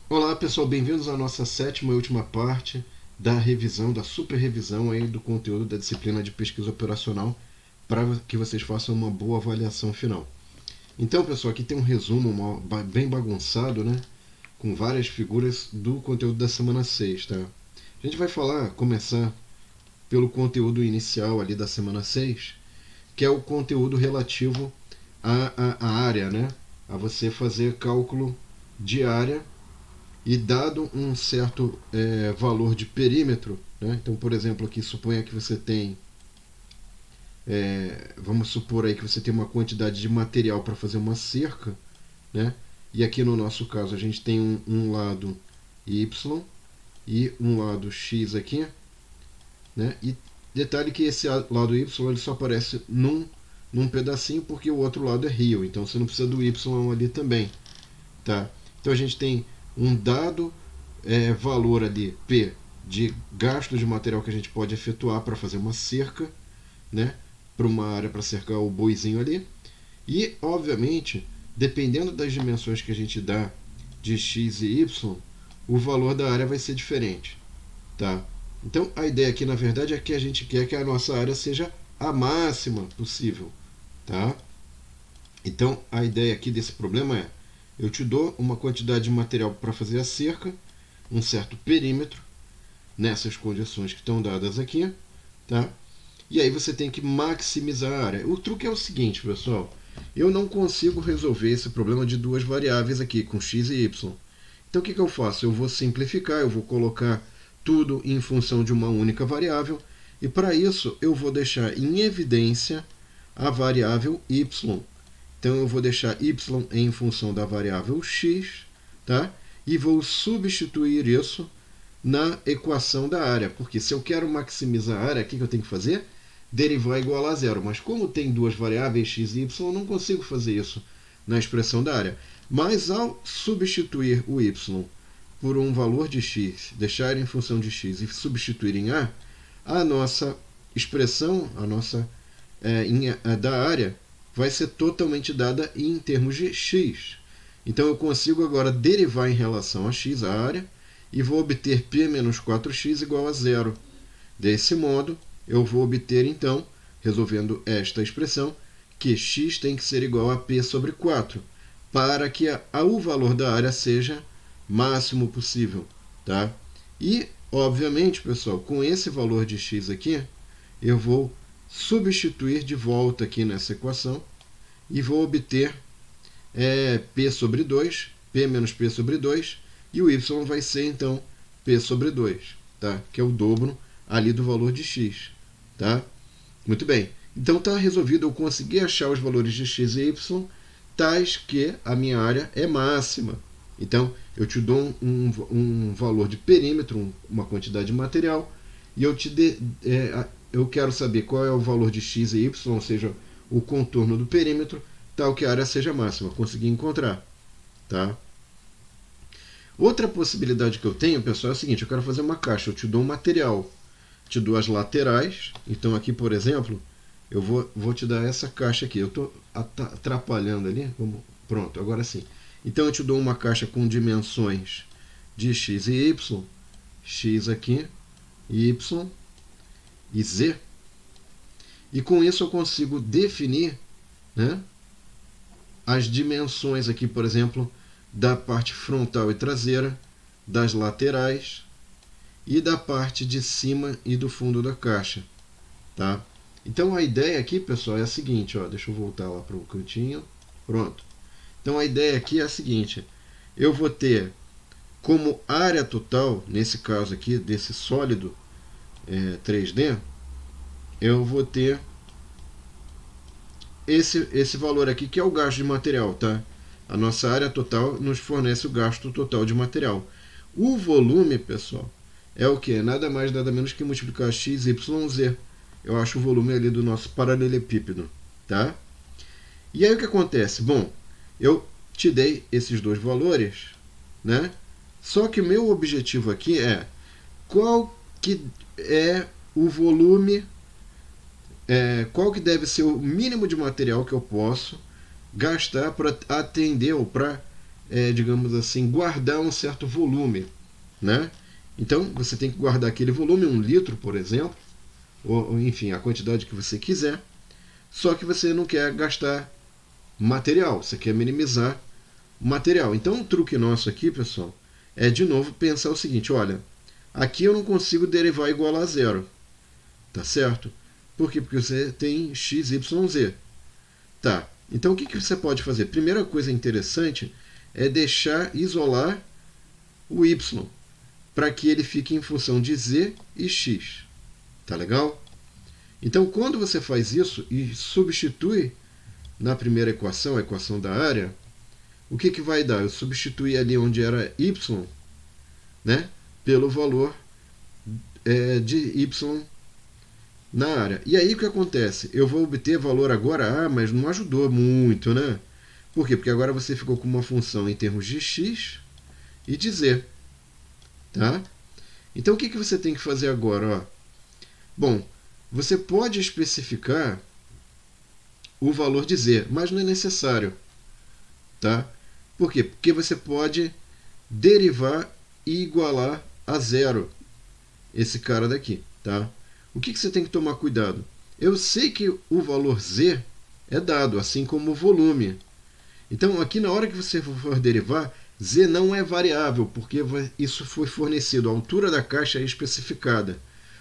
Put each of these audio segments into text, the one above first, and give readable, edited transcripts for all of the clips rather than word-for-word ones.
Olá pessoal, bem-vindos à nossa sétima e última parte da revisão, da super revisão aí do conteúdo da disciplina de pesquisa operacional para que vocês façam uma boa avaliação final. Então pessoal, aqui tem um resumo bem bagunçado, né? Com várias figuras do conteúdo da semana 6, tá? A gente vai começar pelo conteúdo inicial ali da semana 6, que é o conteúdo relativo à área, né? A você fazer cálculo de área e dado um certo valor de perímetro, né? Então, por exemplo, aqui suponha que você tem, vamos supor aí que você tem uma quantidade de material para fazer uma cerca, né? E aqui no nosso caso a gente tem um lado y e um lado x aqui, né? E detalhe que esse lado y ele só aparece num pedacinho porque o outro lado é rio, então você não precisa do y ali também, tá? Então a gente tem um dado valor ali, P, de gasto de material que a gente pode efetuar para fazer uma cerca, né? Para uma área para cercar o boizinho ali. E, obviamente, dependendo das dimensões que a gente dá de x e y, o valor da área vai ser diferente, tá? Então, a ideia aqui, na verdade, é que a gente quer que a nossa área seja a máxima possível, tá? Então, a ideia aqui desse problema é: eu te dou uma quantidade de material para fazer a cerca, um certo perímetro, nessas condições que estão dadas aqui, tá? E aí você tem que maximizar a área. O truque é o seguinte, pessoal: eu não consigo resolver esse problema de duas variáveis aqui, com x e y. Então o que eu faço? Eu vou simplificar, eu vou colocar tudo em função de uma única variável, e para isso eu vou deixar em evidência a variável y. Então eu vou deixar y em função da variável x, tá? E vou substituir isso na equação da área, porque se eu quero maximizar a área, o que eu tenho que fazer? Derivar igual a zero. Mas como tem duas variáveis x e y, eu não consigo fazer isso na expressão da área. Mas ao substituir o y por um valor de x, deixar em função de x e substituir em a nossa expressão, a nossa da área, vai ser totalmente dada em termos de x. Então eu consigo agora derivar em relação a x, a área, e vou obter P menos 4x igual a zero. Desse modo, eu vou obter então, resolvendo esta expressão, que x tem que ser igual a P sobre 4, para que o valor da área seja máximo possível, tá? E, obviamente, pessoal, com esse valor de x aqui, eu vou substituir de volta aqui nessa equação e vou obter P sobre 2, P menos P sobre 2, e o y vai ser, então, P sobre 2, tá? Que é o dobro ali do valor de x, tá? Muito bem. Então está resolvido, eu consegui achar os valores de x e y tais que a minha área é máxima. Então, eu te dou um valor de perímetro, uma quantidade de material, e eu quero saber qual é o valor de x e y, ou seja, o contorno do perímetro, tal que a área seja máxima. Consegui encontrar, tá? Outra possibilidade que eu tenho, pessoal, é o seguinte: eu quero fazer uma caixa, eu te dou um material, te dou as laterais. Então aqui, por exemplo, eu vou te dar essa caixa aqui. Eu estou atrapalhando ali. Pronto, agora sim. Então eu te dou uma caixa com dimensões de x e y, x aqui, y e z. E com isso eu consigo definir, né, as dimensões aqui, por exemplo, da parte frontal e traseira, das laterais e da parte de cima e do fundo da caixa, tá? Então a ideia aqui, pessoal, é a seguinte, ó, deixa eu voltar lá para o cantinho, pronto. Então a ideia aqui é a seguinte: eu vou ter como área total, nesse caso aqui, desse sólido 3D, eu vou ter esse valor aqui, que é o gasto de material, tá? A nossa área total nos fornece o gasto total de material. O volume, pessoal, é o que? Nada mais, nada menos que multiplicar x, y, z. Eu acho o volume ali do nosso paralelepípedo, tá? E aí o que acontece? Bom, eu te dei esses dois valores, né? Só que o meu objetivo aqui é qual que é o volume, qual que deve ser o mínimo de material que eu posso gastar para atender ou para digamos assim, guardar um certo volume, né? Então você tem que guardar aquele volume, 1 litro, por exemplo, ou enfim, a quantidade que você quiser, só que você não quer gastar material, você quer minimizar o material. Então o truque nosso aqui, pessoal, é de novo pensar o seguinte: olha, aqui eu não consigo derivar igual a zero, tá certo? Por quê? Porque você tem x, y, z. Tá, então o que você pode fazer? Primeira coisa interessante é isolar o y, para que ele fique em função de z e x. Tá legal? Então, quando você faz isso e substitui na primeira equação, a equação da área, o que vai dar? Eu substituí ali onde era y, né, pelo valor de y na área. E aí o que acontece? Eu vou obter valor agora, mas não ajudou muito, né? Por quê? Porque agora você ficou com uma função em termos de x e de z. Tá? Então o que você tem que fazer agora? Ó? Bom, você pode especificar o valor de z, mas não é necessário. Tá? Por quê? Porque você pode derivar e igualar a zero esse cara daqui. Tá? O que você tem que tomar cuidado? Eu sei que o valor z é dado, assim como o volume. Então, aqui na hora que você for derivar, z não é variável, porque isso foi fornecido. A altura da caixa é especificada.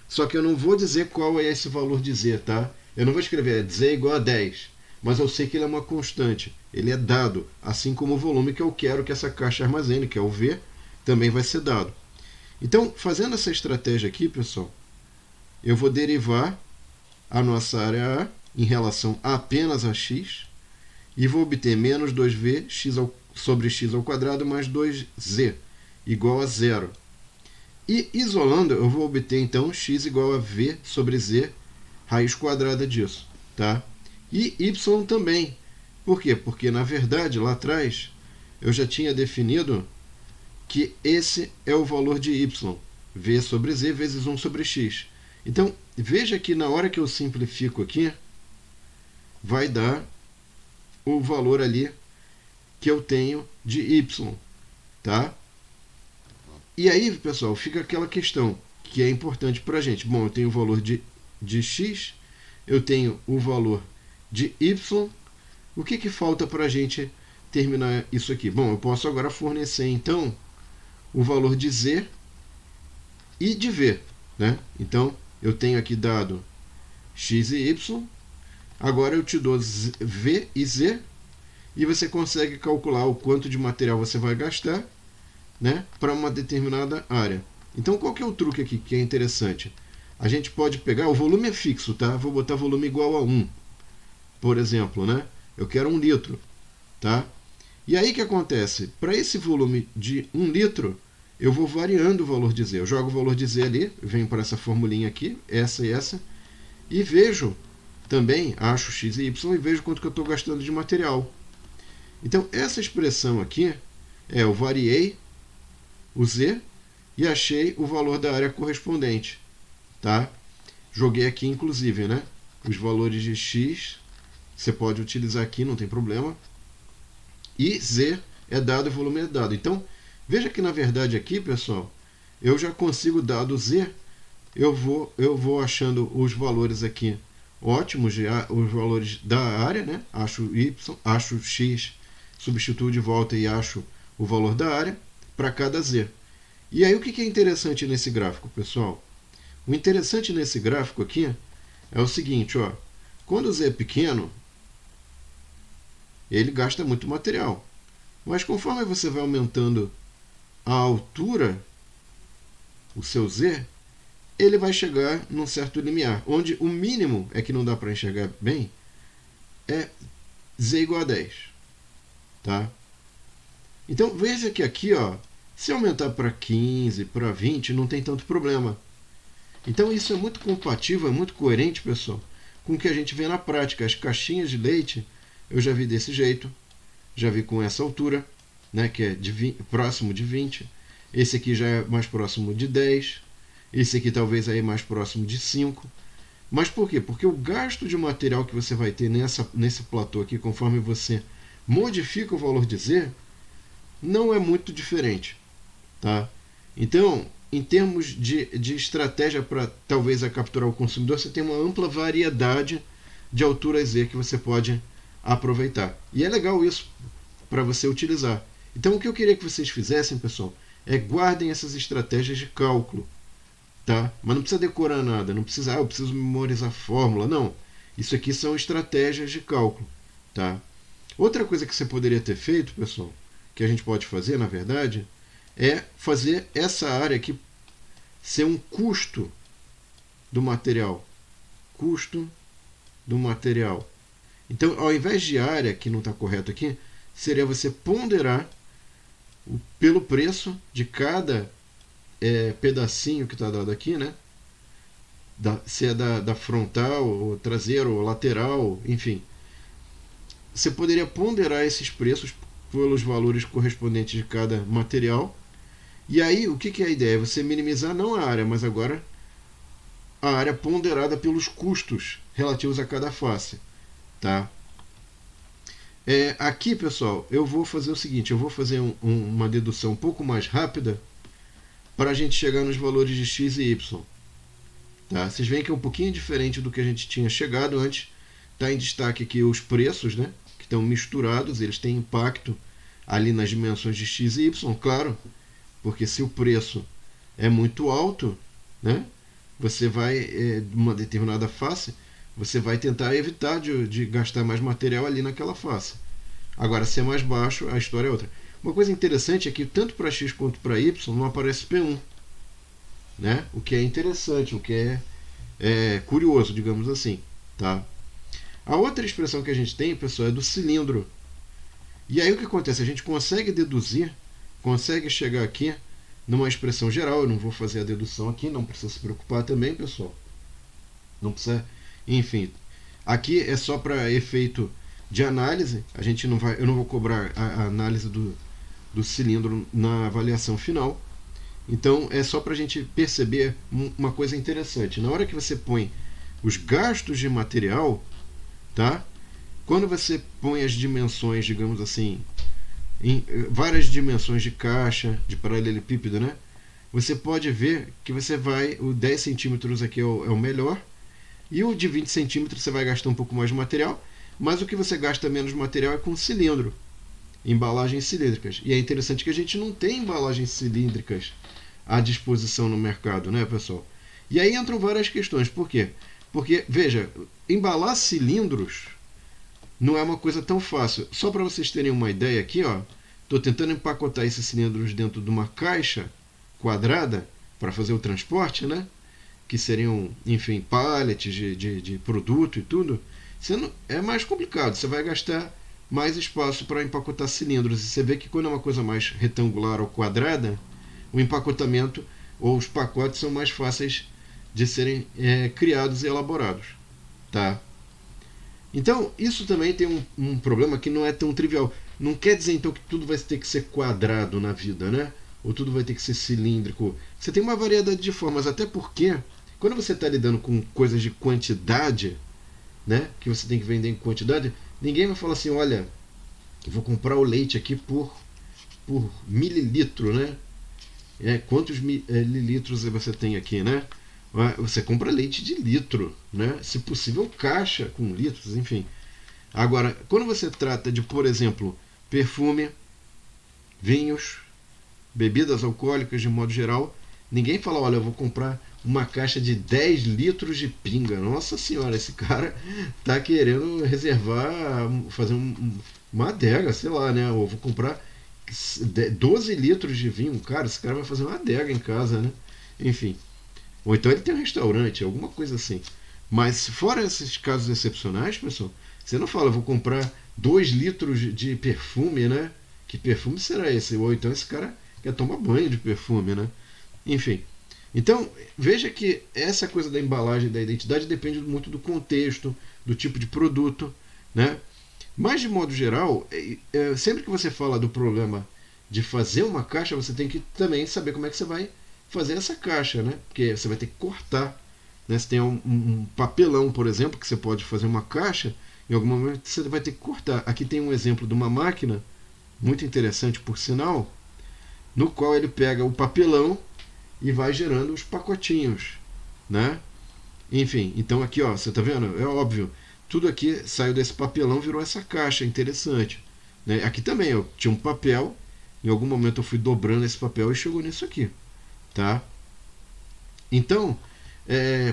Só que eu não vou dizer qual é esse valor de z, tá? Eu não vou escrever z igual a 10, mas eu sei que ele é uma constante. Ele é dado, assim como o volume que eu quero que essa caixa armazene, que é o v, também vai ser dado. Então, fazendo essa estratégia aqui, pessoal, eu vou derivar a nossa área A em relação apenas a x e vou obter menos 2v sobre x ao quadrado mais 2z igual a zero. E isolando, eu vou obter então x igual a v sobre z raiz quadrada disso. Tá? E y também. Por quê? Porque na verdade lá atrás eu já tinha definido que esse é o valor de y, v sobre z vezes 1 sobre x. Então, veja que na hora que eu simplifico aqui, vai dar o valor ali que eu tenho de y. Tá? E aí, pessoal, fica aquela questão que é importante para a gente. Bom, eu tenho o valor de x, eu tenho o valor de y. O que falta para a gente terminar isso aqui? Bom, eu posso agora fornecer, então, o valor de z e de v. Né? Então, eu tenho aqui dado x e y. Agora eu te dou v e z. E você consegue calcular o quanto de material você vai gastar, né, para uma determinada área. Então, qual que é o truque aqui que é interessante? A gente pode pegar, o volume é fixo, tá? Vou botar volume igual a 1, por exemplo, né? Eu quero 1 litro, tá? E aí o que acontece? Para esse volume de 1 litro, eu vou variando o valor de z. Eu jogo o valor de z ali, venho para essa formulinha aqui, essa e essa, e vejo também, acho x e y, e vejo quanto que eu estou gastando de material. Então, essa expressão aqui eu variei o z e achei o valor da área correspondente. Tá? Joguei aqui, inclusive, né, os valores de x, você pode utilizar aqui, não tem problema. E z é dado e volume é dado. Então, veja que, na verdade, aqui, pessoal, eu já consigo, dado z, eu vou achando os valores aqui ótimos, os valores da área, né? Acho y, acho x, substituo de volta e acho o valor da área para cada z. E aí o que é interessante nesse gráfico, pessoal? O interessante nesse gráfico aqui é o seguinte, ó, quando o z é pequeno, ele gasta muito material. Mas conforme você vai aumentando a altura, o seu z, ele vai chegar num certo limiar, onde o mínimo é que não dá para enxergar bem, é z igual a 10. Tá? Então, veja que aqui, ó, se aumentar para 15, para 20, não tem tanto problema. Então, isso é muito compatível, é muito coerente, pessoal, com o que a gente vê na prática. As caixinhas de leite, eu já vi desse jeito, já vi com essa altura, né, que é próximo de 20. Esse aqui já é mais próximo de 10. Esse aqui talvez aí mais próximo de 5. Mas por quê? Porque o gasto de material que você vai ter nesse platô aqui, conforme você modifica o valor de z, não é muito diferente, tá? Então, em termos de estratégia para talvez capturar o consumidor, você tem uma ampla variedade de alturas Z que você pode aproveitar. E é legal isso para você utilizar. Então, o que eu queria que vocês fizessem, pessoal, é guardem essas estratégias de cálculo, tá? Mas não precisa decorar nada, não precisa, eu preciso memorizar fórmula, não. Isso aqui são estratégias de cálculo, tá? Outra coisa que você poderia ter feito, pessoal, que a gente pode fazer, na verdade, é fazer essa área aqui ser um custo do material. Custo do material. Então, ao invés de área, que não está correto aqui, seria você ponderar pelo preço de cada pedacinho que está dado aqui, né? Se é da frontal, ou traseiro, ou lateral, enfim. Você poderia ponderar esses preços pelos valores correspondentes de cada material. E aí, o que é a ideia? Você minimizar não a área, mas agora a área ponderada pelos custos relativos a cada face. Tá? Aqui, pessoal, eu vou fazer o seguinte, eu vou fazer uma dedução um pouco mais rápida para a gente chegar nos valores de x e y. Tá? Vocês veem que é um pouquinho diferente do que a gente tinha chegado antes. Está em destaque aqui os preços, né, que estão misturados, eles têm impacto ali nas dimensões de x e y, claro, porque se o preço é muito alto, né, você vai, de uma determinada face, você vai tentar evitar de gastar mais material ali naquela face. Agora, se é mais baixo, a história é outra. Uma coisa interessante é que tanto para x quanto para y não aparece P1, né? O que é interessante, o que é curioso, digamos assim. Tá? A outra expressão que a gente tem, pessoal, é do cilindro. E aí o que acontece? A gente consegue deduzir, consegue chegar aqui numa expressão geral. Eu não vou fazer a dedução aqui, não precisa se preocupar também, pessoal. Não precisa. Enfim, aqui é só para efeito de análise. Eu não vou cobrar a análise do cilindro na avaliação final. Então é só para a gente perceber uma coisa interessante. Na hora que você põe os gastos de material, tá? Quando você põe as dimensões, digamos assim, em várias dimensões de caixa, de paralelepípedo, né? Você pode ver que você vai, o 10 centímetros aqui é o melhor, e o de 20 centímetros você vai gastar um pouco mais de material, mas o que você gasta menos material é com cilindro, embalagens cilíndricas. E é interessante que a gente não tem embalagens cilíndricas à disposição no mercado, né, pessoal? E aí entram várias questões. Por quê? Porque, veja, embalar cilindros não é uma coisa tão fácil. Só para vocês terem uma ideia aqui, estou tentando empacotar esses cilindros dentro de uma caixa quadrada para fazer o transporte, né? Que seriam, enfim, pallets de produto e tudo. É mais complicado, você vai gastar mais espaço para empacotar cilindros. E você vê que quando é uma coisa mais retangular ou quadrada, o empacotamento ou os pacotes são mais fáceis de serem criados e elaborados. Tá? Então, isso também tem um problema que não é tão trivial. Não quer dizer, então, que tudo vai ter que ser quadrado na vida, né? Ou tudo vai ter que ser cilíndrico. Você tem uma variedade de formas, até porque, quando você está lidando com coisas de quantidade, né, que você tem que vender em quantidade, ninguém vai falar assim, olha, eu vou comprar o leite aqui por mililitro, né? Quantos mililitros você tem aqui, né? Você compra leite de litro, né? Se possível, caixa com litros, enfim. Agora, quando você trata de, por exemplo, perfume, vinhos, bebidas alcoólicas de modo geral, ninguém fala, olha, eu vou comprar uma caixa de 10 litros de pinga. Nossa senhora, esse cara tá querendo reservar, fazer uma adega, sei lá, né? Ou vou comprar 12 litros de vinho. Cara, esse cara vai fazer uma adega em casa, né? Enfim. Ou então ele tem um restaurante, alguma coisa assim. Mas fora esses casos excepcionais, pessoal, você não fala, vou comprar 2 litros de perfume, né? Que perfume será esse? Ou então esse cara quer tomar banho de perfume, né? Enfim. Então, veja que essa coisa da embalagem, da identidade, depende muito do contexto, do tipo de produto, né? Mas, de modo geral, sempre que você fala do problema de fazer uma caixa, você tem que também saber como é que você vai fazer essa caixa, né? Porque você vai ter que cortar. Né? Se tem um papelão, por exemplo, que você pode fazer uma caixa, em algum momento você vai ter que cortar. Aqui tem um exemplo de uma máquina, muito interessante por sinal, no qual ele pega o papelão e vai gerando os pacotinhos, né? Enfim, então aqui, ó, você tá vendo? É óbvio, tudo aqui saiu desse papelão, virou essa caixa interessante, né? Aqui também eu tinha um papel, em algum momento eu fui dobrando esse papel e chegou nisso aqui, tá? Então,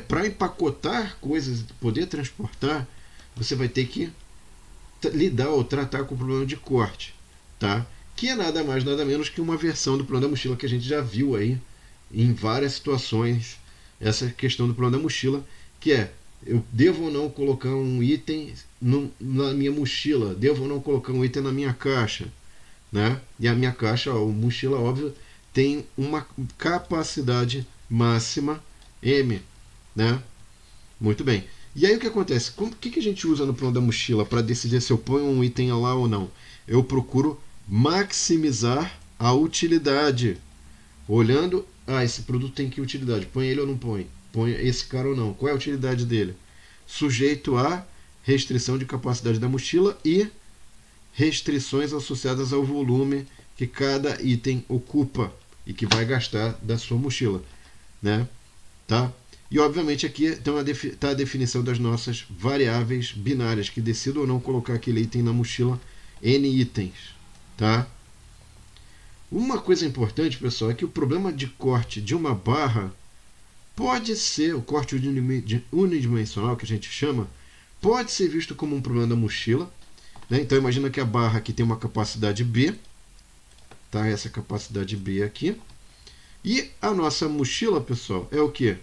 para empacotar coisas, poder transportar, você vai ter que lidar ou tratar com o problema de corte, tá? Que é nada mais nada menos que uma versão do problema da mochila que a gente já viu aí em várias situações, essa questão do problema da mochila, que é: eu devo ou não colocar um item na minha mochila, devo ou não colocar um item na minha caixa, né? E a minha caixa, ó, mochila, óbvio, tem uma capacidade máxima M, né? Muito bem. E aí o que acontece? O que a gente usa no plano da mochila para decidir se eu ponho um item lá ou não? Eu procuro maximizar a utilidade. Olhando, esse produto tem que utilidade? Põe ele ou não põe? Põe esse cara ou não? Qual é a utilidade dele? Sujeito a restrição de capacidade da mochila e restrições associadas ao volume que cada item ocupa e que vai gastar da sua mochila, né? Tá? E obviamente aqui está a definição das nossas variáveis binárias, que decido ou não colocar aquele item na mochila, N itens, tá? Uma coisa importante, pessoal, é que o problema de corte de uma barra pode ser, o corte unidimensional que a gente chama, pode ser visto como um problema da mochila, né? Então imagina que a barra aqui tem uma capacidade B, tá? Essa capacidade B aqui. E a nossa mochila, pessoal, é o que?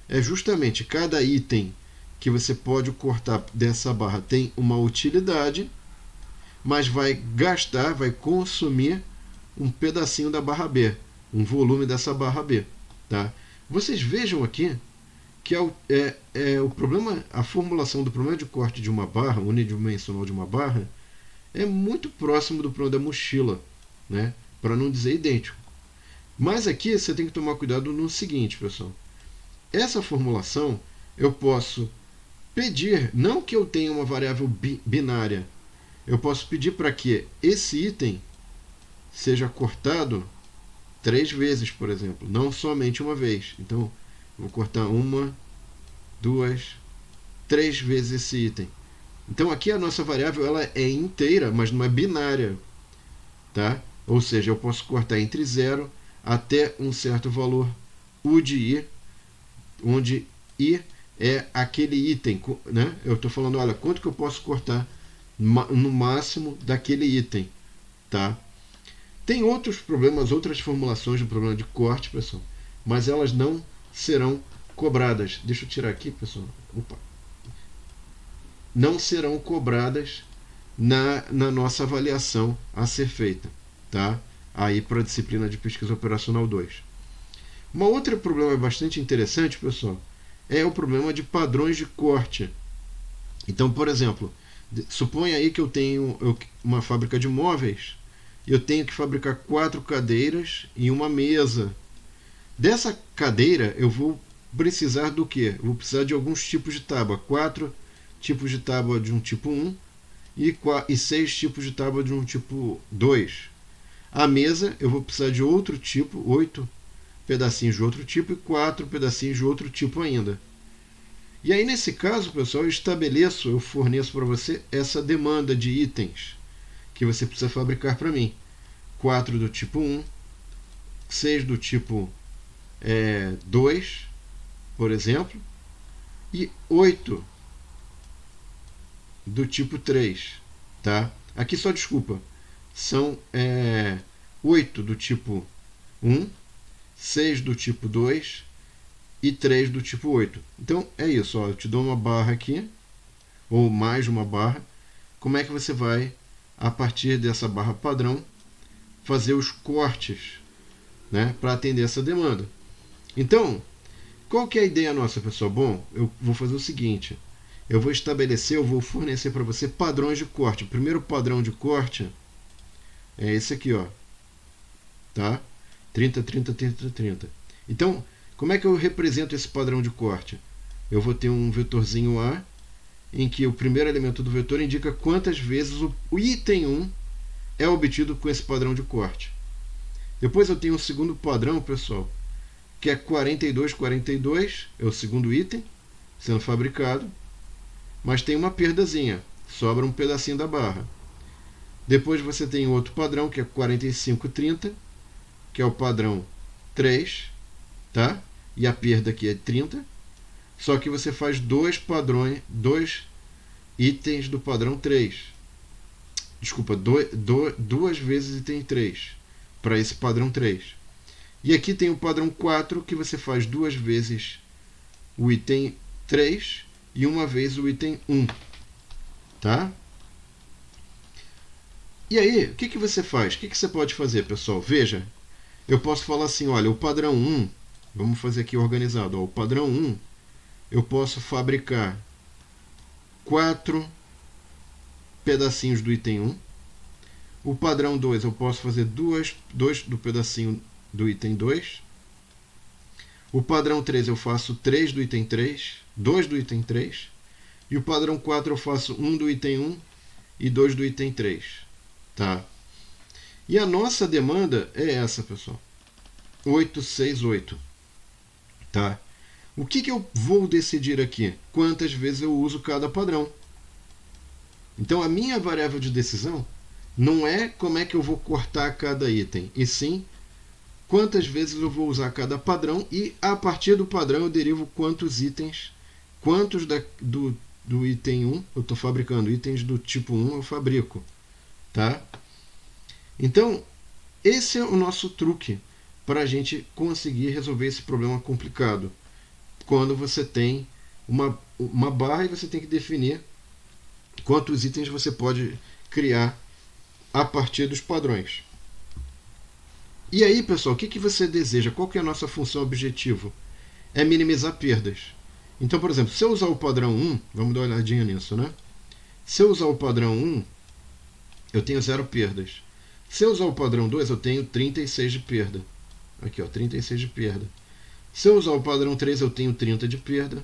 É justamente cada item que você pode cortar dessa barra tem uma utilidade, mas vai gastar, vai consumir um pedacinho da barra B, um volume dessa barra B, tá? Vocês vejam aqui que o problema, a formulação do problema de corte de uma barra, unidimensional de uma barra, é muito próximo do problema da mochila, né? Para não dizer idêntico. Mas aqui você tem que tomar cuidado no seguinte, pessoal. Essa formulação eu posso pedir, não que eu tenha uma variável binária, eu posso pedir para que esse item seja cortado 3 vezes, por exemplo, não somente uma vez. Então, eu vou cortar 1, 2, 3 vezes esse item. Então, aqui a nossa variável ela é inteira, mas não é binária, tá? Ou seja, eu posso cortar entre 0 até um certo valor U de I, onde I é aquele item, né? Eu estou falando, olha, quanto que eu posso cortar no máximo daquele item, tá? Tem outros problemas, outras formulações do problema de corte, pessoal, mas elas não serão cobradas. Deixa eu tirar aqui, pessoal. Opa. Não serão cobradas na nossa avaliação a ser feita, tá? Aí para a disciplina de pesquisa operacional 2. Uma outra problema bastante interessante, pessoal, é o problema de padrões de corte. Então, por exemplo, suponha aí que eu tenho uma fábrica de móveis, eu tenho que fabricar 4 cadeiras e uma mesa. Dessa cadeira eu vou precisar do quê? Eu vou precisar de alguns tipos de tábua. 4 tipos de tábua de um tipo 1 e 6 tipos de tábua de um tipo 2. A mesa eu vou precisar de outro tipo, 8 pedacinhos de outro tipo e 4 pedacinhos de outro tipo ainda. E aí nesse caso, pessoal, eu forneço para você essa demanda de itens que você precisa fabricar para mim. 4 do tipo 1, 6 do tipo 2, por exemplo, e 8 do tipo 3, tá? Aqui só desculpa, são 8 do tipo 1, 6 do tipo 2 e 3 do tipo 8. Então é isso, ó, eu te dou uma barra aqui, ou mais uma barra. Como é que você vai, a partir dessa barra padrão, fazer os cortes, né, para atender essa demanda? Então, qual que é a ideia nossa, pessoal? Bom, eu vou fazer o seguinte, eu vou fornecer para você padrões de corte. O primeiro padrão de corte é esse aqui, ó, tá? 30, 30, 30, 30. Então, como é que eu represento esse padrão de corte? Eu vou ter um vetorzinho A, em que o primeiro elemento do vetor indica quantas vezes o item 1 é obtido com esse padrão de corte. Depois eu tenho um segundo padrão, pessoal, que é 4242, é o segundo item sendo fabricado, mas tem uma perdazinha, sobra um pedacinho da barra. Depois você tem outro padrão, que é 4530, que é o padrão 3, tá? E a perda aqui é 30. Só que você faz dois itens do padrão 3. Desculpa, duas vezes item 3 para esse padrão 3. E aqui tem o padrão 4, que você faz duas vezes o item 3 e uma vez o item 1. Tá? E aí, o que você faz? O que você pode fazer, pessoal? Veja, eu posso falar assim, olha, o padrão 1, vamos fazer aqui organizado, ó, o padrão 1, eu posso fabricar 4 pedacinhos do item 1. O padrão 2, eu posso fazer dois do pedacinho do item 2. O padrão 3, eu faço 3 do item 3, 2 do item 3. E o padrão 4, eu faço 1 do item 1 e 2 do item 3. Tá? E a nossa demanda é essa, pessoal. 868. Tá? O que eu vou decidir aqui? Quantas vezes eu uso cada padrão. Então, a minha variável de decisão não é como é que eu vou cortar cada item, e sim quantas vezes eu vou usar cada padrão, e a partir do padrão eu derivo quantos itens, do item 1 eu estou fabricando, itens do tipo 1 eu fabrico. Tá? Então, esse é o nosso truque para a gente conseguir resolver esse problema complicado. Quando você tem uma barra e você tem que definir quantos itens você pode criar a partir dos padrões. E aí, pessoal, o que você deseja? Qual que é a nossa função objetivo? É minimizar perdas. Então, por exemplo, se eu usar o padrão 1, vamos dar uma olhadinha nisso, né? Se eu usar o padrão 1, eu tenho 0 perdas. Se eu usar o padrão 2, eu tenho 36 de perda. Aqui, ó, 36 de perda. Se eu usar o padrão 3, eu tenho 30 de perda.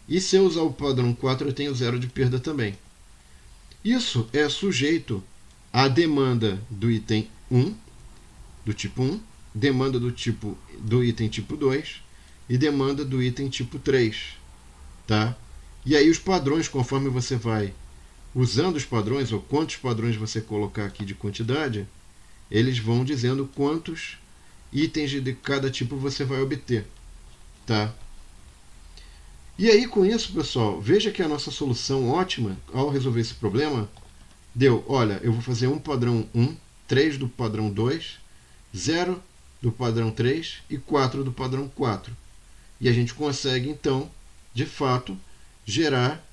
E se eu usar o padrão 4, eu tenho 0 de perda também. Isso é sujeito à demanda do item 1, do tipo 1, demanda do item tipo 2 e demanda do item tipo 3. Tá? E aí os padrões, conforme você vai usando os padrões, ou quantos padrões você colocar aqui de quantidade, eles vão dizendo quantos itens de cada tipo você vai obter. Tá? E aí, com isso, pessoal, veja que a nossa solução ótima ao resolver esse problema deu, olha, eu vou fazer um padrão 1, 3 do padrão 2, 0 do padrão 3 e 4 do padrão 4. E a gente consegue, então, de fato, gerar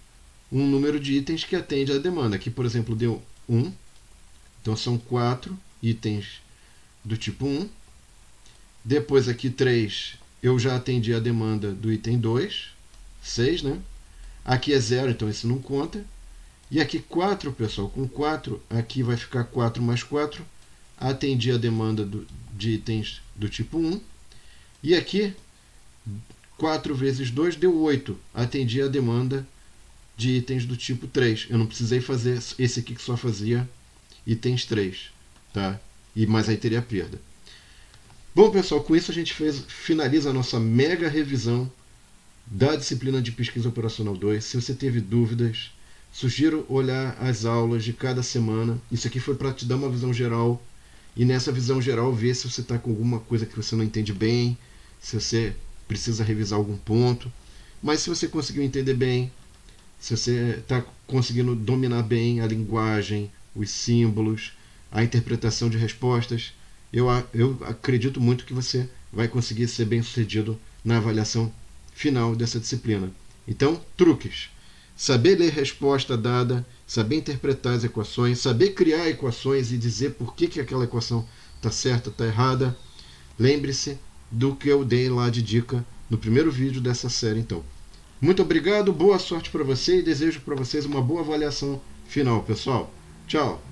um número de itens que atende à demanda. Aqui, por exemplo, deu 1. Então, são 4 itens do tipo 1. Depois, aqui, 3, eu já atendi a demanda do item 2. 6, né? Aqui é 0, então esse não conta. E aqui 4, pessoal, com 4, aqui vai ficar 4 mais 4. Atendi a demanda de itens do tipo 1. E aqui, 4 vezes 2 deu 8. Atendi a demanda de itens do tipo 3. Eu não precisei fazer esse aqui que só fazia itens 3. Tá? Mas aí teria perda. Bom, pessoal, com isso a gente finaliza a nossa mega revisão da disciplina de Pesquisa Operacional 2. Se você teve dúvidas, sugiro olhar as aulas de cada semana. Isso aqui foi para te dar uma visão geral. E nessa visão geral, ver se você está com alguma coisa que você não entende bem, se você precisa revisar algum ponto. Mas se você conseguiu entender bem, se você está conseguindo dominar bem a linguagem, os símbolos, a interpretação de respostas, eu acredito muito que você vai conseguir ser bem sucedido na avaliação final dessa disciplina. Então, truques. Saber ler resposta dada, saber interpretar as equações, saber criar equações e dizer por que aquela equação está certa, está errada. Lembre-se do que eu dei lá de dica no primeiro vídeo dessa série. Então, muito obrigado, boa sorte para você e desejo para vocês uma boa avaliação final, pessoal. Tchau!